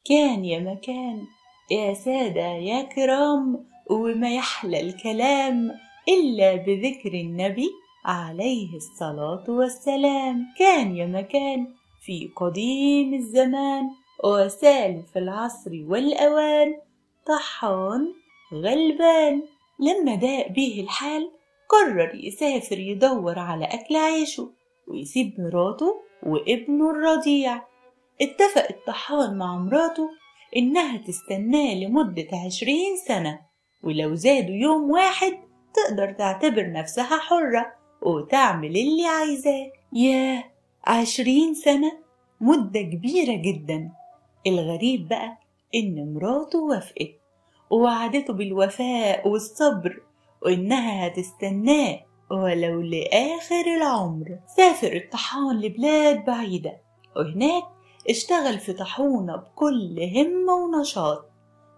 كان يا مكان، يا سادة يا كرام، وما يحلى الكلام إلا بذكر النبي عليه الصلاة والسلام. كان يا مكان في قديم الزمان، وسالف العصر والأوان، طحان غلبان. لما ضاق بيه الحال قرر يسافر يدور على أكل عيشه ويسيب مراته وابنه الرضيع. اتفق الطحان مع مراته إنها تستناه لمدة 20 سنة، ولو زادوا يوم واحد تقدر تعتبر نفسها حرة وتعمل اللي عايزاه. ياه، 20 سنة مدة كبيرة جدا. الغريب بقى إن مراته وافقت ووعدته بالوفاء والصبر، وإنها هتستناه ولو لآخر العمر. سافر الطحان لبلاد بعيدة، وهناك اشتغل في طاحونة بكل همة ونشاط.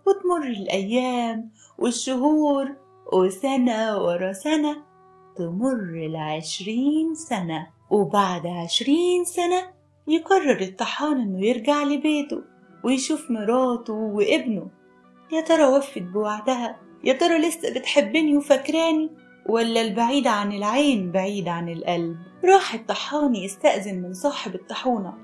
وتمر الأيام والشهور، وسنة ورا سنة تمر 20 سنة. وبعد 20 سنة يقرر الطحان إنه يرجع لبيته ويشوف مراته وابنه. يا ترى وفت بوعدها؟ يا ترى لسه بتحبني وفاكراني؟ ولا البعيد عن العين بعيد عن القلب؟ راح الطحان يستأذن من صاحب الطاحونة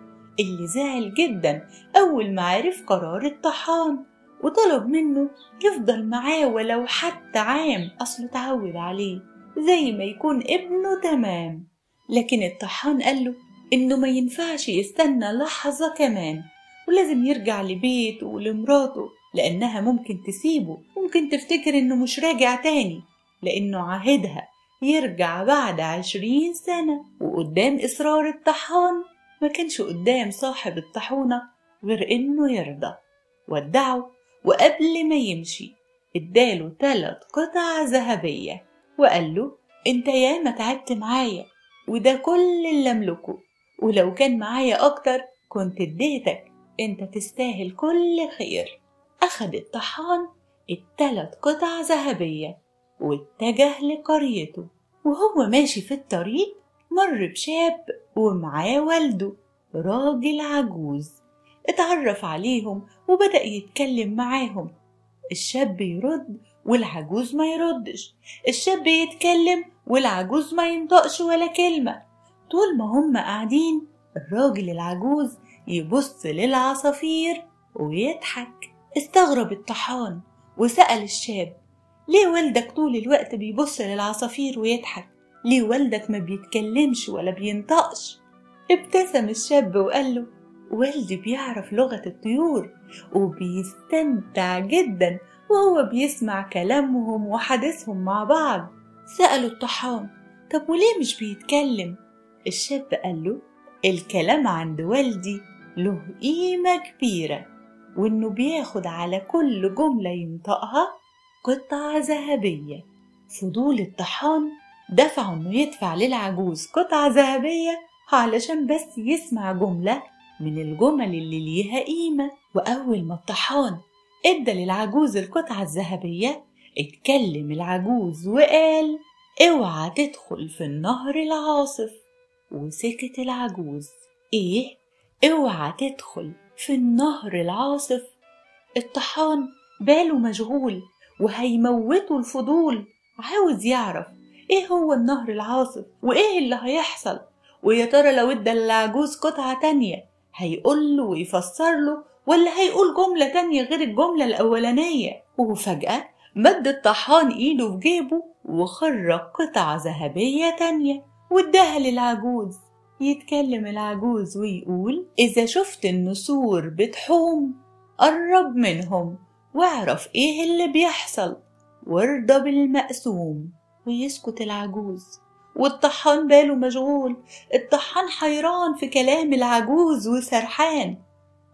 اللي زعل جدا أول ما عرف قرار الطحان، وطلب منه يفضل معاه ولو حتى عام، أصله اتعود عليه زي ما يكون ابنه تمام. لكن الطحان قاله إنه ما ينفعش يستنى لحظة كمان، ولازم يرجع لبيته ولمراته، لأنها ممكن تسيبه، ممكن تفتكر إنه مش راجع تاني، لأنه عاهدها يرجع بعد 20 سنة. وقدام إصرار الطحان ما كانش قدام صاحب الطاحونة غير إنه يرضى. ودعه، وقبل ما يمشي اداله 3 قطع ذهبية وقال له: انت ياما تعبت معايا وده كل اللي املكه، ولو كان معايا اكتر كنت اديتك، انت تستاهل كل خير. اخد الطحان ال3 قطع ذهبية واتجه لقريته. وهو ماشي في الطريق مر بشاب ومعاه والده راجل عجوز. اتعرف عليهم وبدأ يتكلم معاهم. الشاب يرد والعجوز ما يردش، الشاب يتكلم والعجوز ما ينطقش ولا كلمة. طول ما هم قاعدين الراجل العجوز يبص للعصافير ويضحك. استغرب الطحان وسأل الشاب: ليه والدك طول الوقت بيبص للعصافير ويضحك؟ ليه والدك ما بيتكلمش ولا بينطقش؟ ابتسم الشاب وقال له: والدي بيعرف لغة الطيور وبيستمتع جدا وهو بيسمع كلامهم وحديثهم مع بعض. سأله الطحان: طب وليه مش بيتكلم؟ الشاب قال له: الكلام عند والدي له قيمة كبيرة، وإنه بياخد على كل جملة ينطقها قطعة ذهبية. فضول الطحان دفعه إنه يدفع للعجوز قطعة ذهبية علشان بس يسمع جملة من الجمل اللي ليها قيمة. وأول ما الطحان ادى للعجوز القطعة الذهبية اتكلم العجوز وقال: اوعى تدخل في النهر العاصف. وسكت العجوز. ايه؟ اوعى تدخل في النهر العاصف؟ الطحان باله مشغول وهيموته الفضول، عاوز يعرف ايه هو النهر العاصف وايه اللي هيحصل، ويا ترى لو ادى للعجوز قطعة تانية هيقوله ويفسر له ولا هيقول جملة تانية غير الجملة الأولانية. وفجأة مد الطحان ايده في جيبه وخرج قطعة ذهبية تانية واداها للعجوز. يتكلم العجوز ويقول: إذا شفت النسور بتحوم قرب منهم واعرف ايه اللي بيحصل وارضى بالمقسوم. ويسكت العجوز والطحان باله مشغول. الطحان حيران في كلام العجوز وسرحان،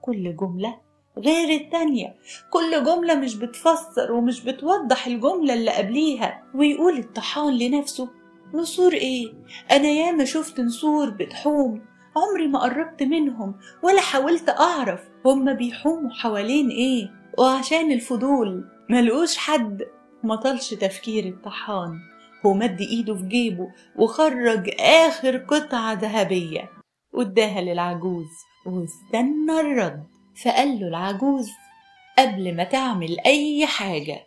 كل جملة غير التانية، كل جملة مش بتفسر ومش بتوضح الجملة اللي قبليها. ويقول الطحان لنفسه: نسور ايه؟ انا ياما شفت نسور بتحوم، عمري ما قربت منهم ولا حاولت اعرف هما بيحوموا حوالين ايه. وعشان الفضول ملقوش حد، مطلش تفكير الطحان، هو مد ايده في جيبه وخرج اخر قطعة ذهبية واداها للعجوز واستنى الرد. فقال له العجوز: قبل ما تعمل أي حاجة،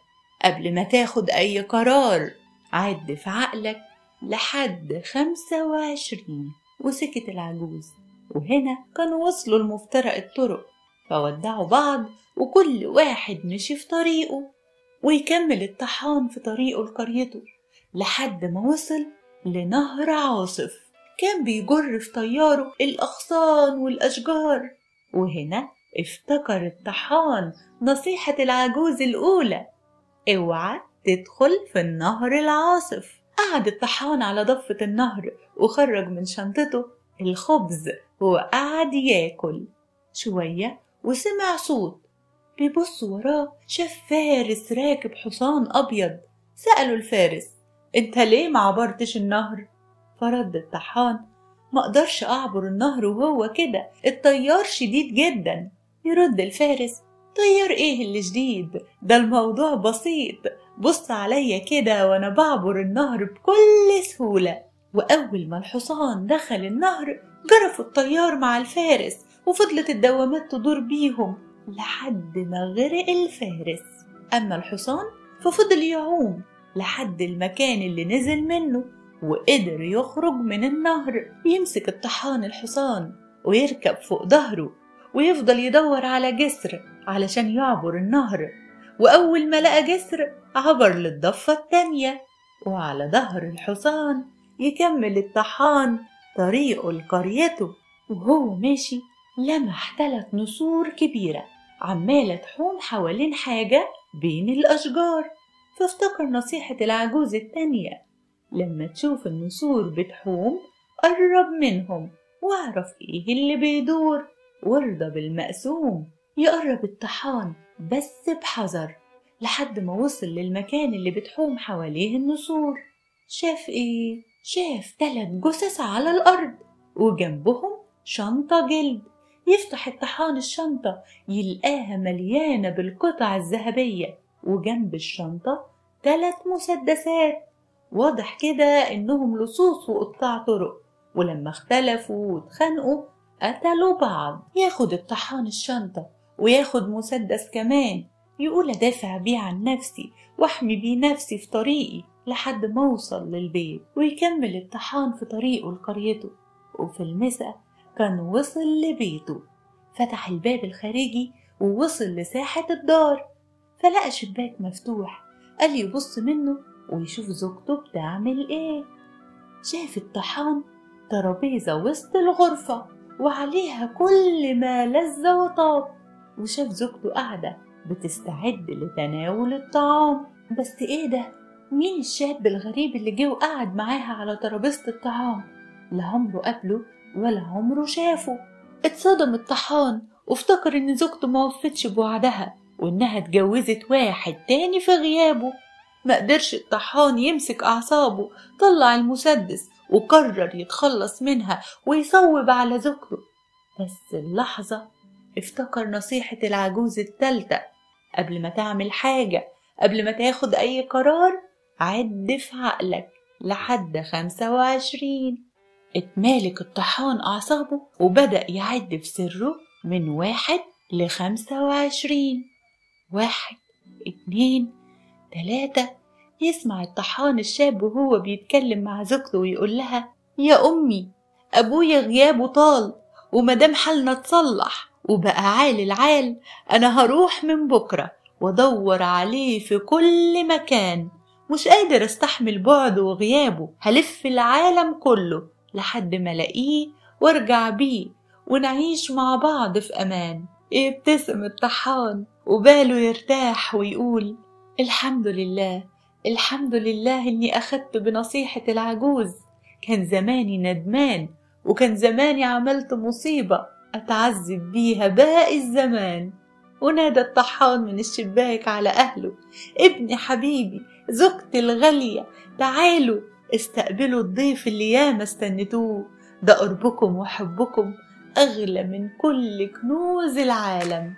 قبل ما تاخد أي قرار، عد في عقلك لحد 25. وسكت العجوز. وهنا كانوا وصلوا لمفترق الطرق، فودعوا بعض وكل واحد مشي في طريقه، ويكمل الطحان في طريقه لقريته لحد ما وصل لنهر عاصف كان بيجر في طياره الأغصان والأشجار. وهنا افتكر الطحان نصيحة العجوز الأولى: اوعى تدخل في النهر العاصف. قعد الطحان على ضفة النهر وخرج من شنطته الخبز وقعد ياكل شوية، وسمع صوت. بيبص وراه شاف فارس راكب حصان أبيض. سأله الفارس: انت ليه ما عبرتش النهر؟ فرد الطحان: ما اقدرش اعبر النهر وهو كده، التيار شديد جدا. يرد الفارس: تيار ايه اللي شديد؟ ده الموضوع بسيط، بص عليا كده وانا بعبر النهر بكل سهولة. واول ما الحصان دخل النهر جرفوا التيار مع الفارس، وفضلت الدوامات تدور بيهم لحد ما غرق الفارس. اما الحصان ففضل يعوم لحد المكان اللي نزل منه، وقدر يخرج من النهر. يمسك الطحان الحصان ويركب فوق ظهره ويفضل يدور على جسر علشان يعبر النهر. وأول ما لقى جسر عبر للضفة التانية، وعلى ظهر الحصان يكمل الطحان طريقه لقريته. وهو ماشي لمح 3 نسور كبيرة عمالة تحوم حوالين حاجة بين الأشجار. فافتكر نصيحة العجوز التانية: لما تشوف النسور بتحوم قرب منهم واعرف ايه اللي بيدور، وارضى بالمقسوم. يقرب الطحان بس بحذر لحد ما وصل للمكان اللي بتحوم حواليه النسور. شاف ايه؟ شاف 3 جثث على الأرض وجنبهم شنطة جلد. يفتح الطحان الشنطة يلقاها مليانة بالقطع الذهبية، وجنب الشنطة 3 مسدسات. واضح كده إنهم لصوص وقطاع طرق، ولما اختلفوا واتخانقوا قتلوا بعض. ياخد الطحان الشنطة وياخد مسدس كمان، يقول أدافع بيه عن نفسي واحمي بيه نفسي في طريقي لحد ما اوصل للبيت. ويكمل الطحان في طريقه لقريته، وفي المساء كان وصل لبيته. فتح الباب الخارجي ووصل لساحة الدار، فلقى شباك مفتوح. قال يبص منه ويشوف زوجته بتعمل ايه. شاف الطحان ترابيزة وسط الغرفة وعليها كل ما لذ وطاب، وشاف زوجته قاعدة بتستعد لتناول الطعام. بس ايه ده؟ مين الشاب الغريب اللي جه وقعد معاها على ترابيزة الطعام؟ لا عمره قابله ولا عمره شافه. اتصدم الطحان وافتكر ان زوجته ما وفتش بوعدها وانها اتجوزت واحد تاني في غيابه. ما قدرش الطحان يمسك أعصابه، طلع المسدس وقرر يتخلص منها ويصوب على زوجته. بس اللحظة افتكر نصيحة العجوز التالتة: قبل ما تعمل حاجة، قبل ما تاخد أي قرار، عد في عقلك لحد 25. اتمالك الطحان أعصابه وبدأ يعد في سره من 1 ل25. 1 2 3. يسمع الطحان الشاب وهو بيتكلم مع زوجته ويقول لها: يا أمي، أبويا غيابه طال ومدام حالنا اتصلح وبقى عال العال، أنا هروح من بكرة وادور عليه في كل مكان. مش قادر استحمل بعده وغيابه، هلف العالم كله لحد ما الاقيه وارجع بيه ونعيش مع بعض في أمان. يبتسم الطحان وباله يرتاح ويقول: الحمد لله، الحمد لله إني أخدت بنصيحة العجوز. كان زماني ندمان، وكان زماني عملت مصيبة أتعذب بيها باقي الزمان. ونادى الطحان من الشباك على أهله: ابني حبيبي، زوجتي الغالية، تعالوا استقبلوا الضيف اللي ياما استنتوه. ده قربكم وحبكم أغلى من كل كنوز العالم.